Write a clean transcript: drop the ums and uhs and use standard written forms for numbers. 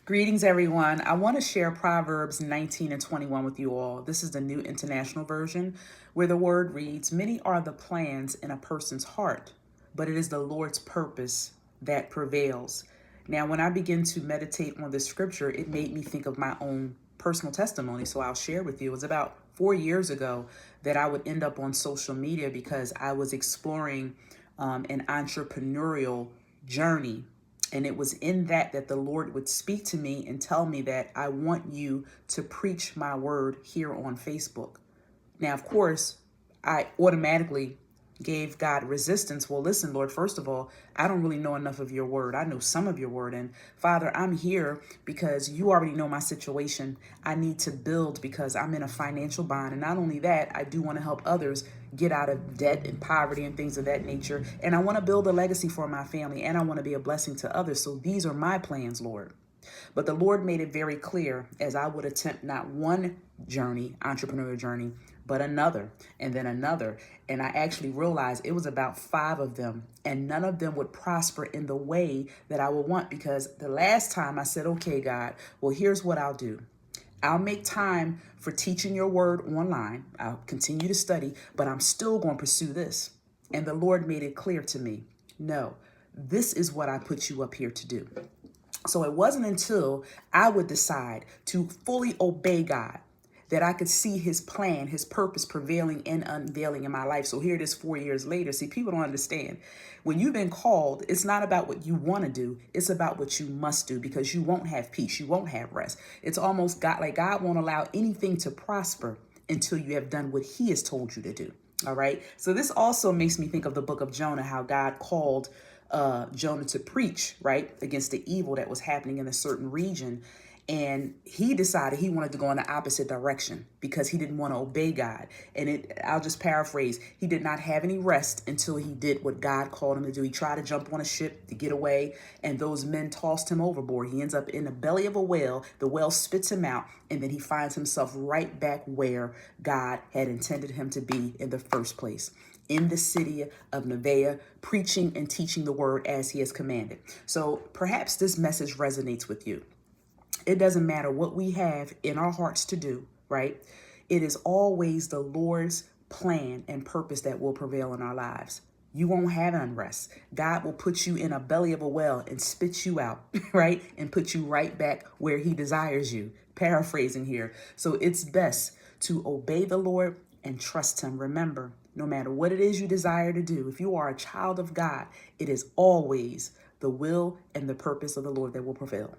Greetings, everyone. I want to share Proverbs 19 and 21 with you all. This is the New International Version, where the word reads, "Many are the plans in a person's heart, but it is the Lord's purpose that prevails." Now, when I begin to meditate on this scripture, it made me think of my own personal testimony. So I'll share with you. It was about 4 years ago that I would end up on social media because I was exploring an entrepreneurial journey. And it was in that the Lord would speak to me and tell me that I want you to preach my word here on Facebook. Now, of course, I automatically gave God resistance. Well, listen, Lord, first of all, I don't really know enough of your word. I know some of your word. And Father, I'm here because you already know my situation. I need to build because I'm in a financial bind. And not only that, I do want to help others get out of debt and poverty and things of that nature. And I want to build a legacy for my family, and I want to be a blessing to others. So these are my plans, Lord. But the Lord made it very clear as I would attempt not one journey, entrepreneurial journey, but another and then another. And I actually realized it was about 5 of them, and none of them would prosper in the way that I would want, because the last time I said, okay, God, well, here's what I'll do. I'll make time for teaching your word online. I'll continue to study, but I'm still going to pursue this. And the Lord made it clear to me, no, this is what I put you up here to do. So it wasn't until I would decide to fully obey God that I could see his plan, his purpose prevailing and unveiling in my life. So here it is 4 years later. See, people don't understand. When you've been called, it's not about what you want to do. It's about what you must do, because you won't have peace. You won't have rest. It's almost like God won't allow anything to prosper until you have done what he has told you to do. All right. So this also makes me think of the book of Jonah, how God called Jonah to preach, right, against the evil that was happening in a certain region. And he decided he wanted to go in the opposite direction because he didn't want to obey God. And I'll just paraphrase, he did not have any rest until he did what God called him to do. He tried to jump on a ship to get away, and those men tossed him overboard. He ends up in the belly of a whale. The whale spits him out, and then he finds himself right back where God had intended him to be in the first place, in the city of Nineveh, preaching and teaching the word as he has commanded. So perhaps this message resonates with you. It doesn't matter what we have in our hearts to do, right? It is always the Lord's plan and purpose that will prevail in our lives. You won't have unrest. God will put you in a belly of a whale and spit you out, right? And put you right back where he desires you. Paraphrasing here. So it's best to obey the Lord and trust him. Remember, no matter what it is you desire to do, if you are a child of God, it is always the will and the purpose of the Lord that will prevail.